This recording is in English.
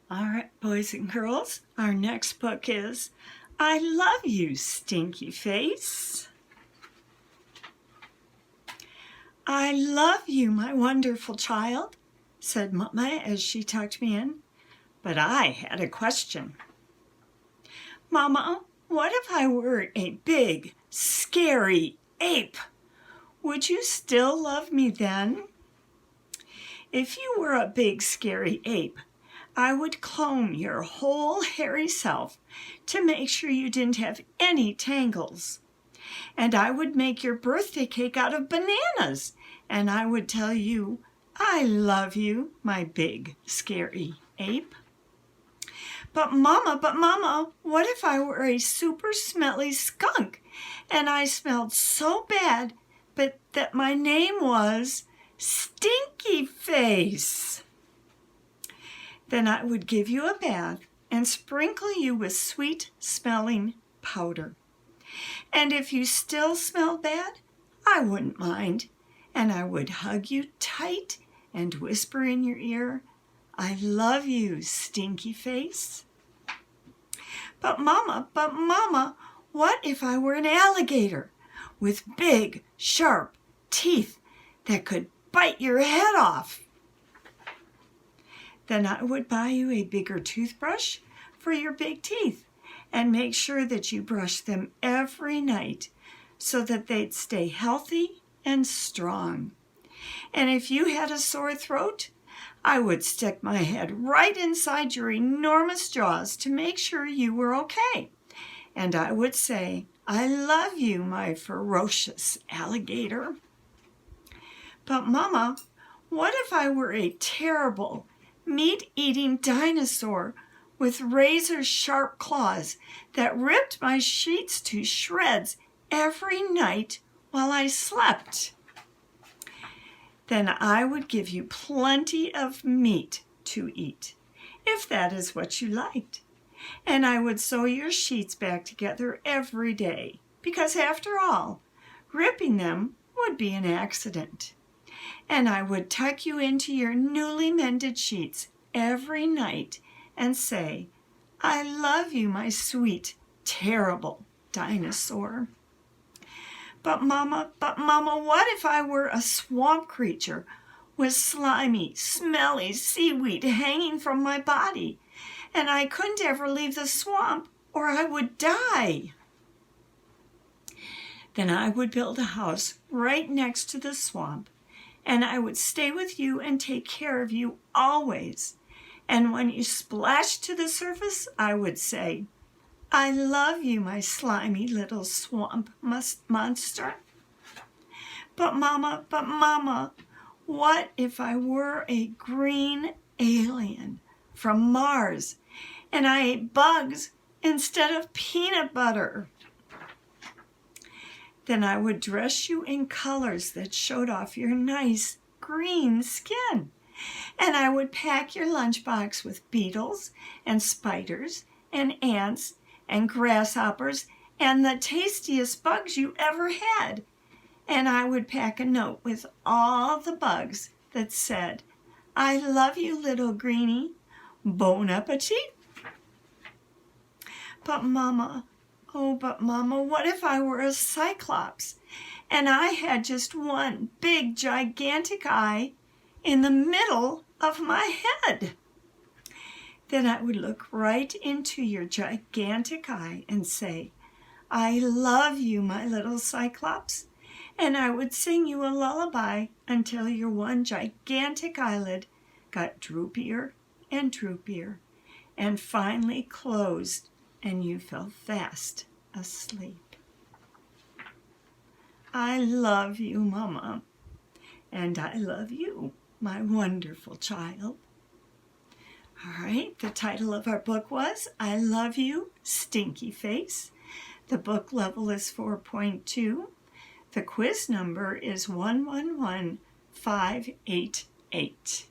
All right, boys and girls, our next book is I Love You, Stinky Face. I love you, my wonderful child, said Mama as she tucked me in. But I had a question. Mama, what if I were a big, scary ape? Would you still love me then? If you were a big, scary ape, I would comb your whole hairy self to make sure you didn't have any tangles. And I would make your birthday cake out of bananas, and I would tell you, I love you, my big, scary ape. But Mama, what if I were a super smelly skunk, and I smelled so bad, but that my name was Stinky Face? Then I would give you a bath and sprinkle you with sweet-smelling powder. And if you still smell bad, I wouldn't mind, and I would hug you tight and whisper in your ear, I love you, Stinky Face. But Mama, what if I were an alligator with big, sharp teeth that could bite your head off? Then I would buy you a bigger toothbrush for your big teeth and make sure that you brush them every night so that they'd stay healthy and strong. And if you had a sore throat, I would stick my head right inside your enormous jaws to make sure you were okay. And I would say, I love you, my ferocious alligator. But Mama, what if I were a terrible, meat-eating dinosaur with razor-sharp claws that ripped my sheets to shreds every night while I slept? Then I would give you plenty of meat to eat, if that is what you liked. And I would sew your sheets back together every day, because after all, ripping them would be an accident. And I would tuck you into your newly mended sheets every night and say, I love you, my sweet, terrible dinosaur. But Mama, what if I were a swamp creature with slimy, smelly seaweed hanging from my body, and I couldn't ever leave the swamp or I would die? Then I would build a house right next to the swamp, and I would stay with you and take care of you always. And when you splashed to the surface, I would say, I love you, my slimy little swamp monster. But Mama, what if I were a green alien from Mars and I ate bugs instead of peanut butter? Then I would dress you in colors that showed off your nice green skin. And I would pack your lunchbox with beetles and spiders and ants and grasshoppers and the tastiest bugs you ever had. And I would pack a note with all the bugs that said, I love you, little greenie. Bon appetit. But Mama, what if I were a cyclops and I had just one big, gigantic eye in the middle of my head? Then I would look right into your gigantic eye and say, I love you, my little cyclops. And I would sing you a lullaby until your one gigantic eyelid got droopier and droopier and finally closed and you fell fast asleep. I love you, Mama, and I love you, my wonderful child. All right, the title of our book was I Love You, Stinky Face. The book level is 4.2. The quiz number is 111588.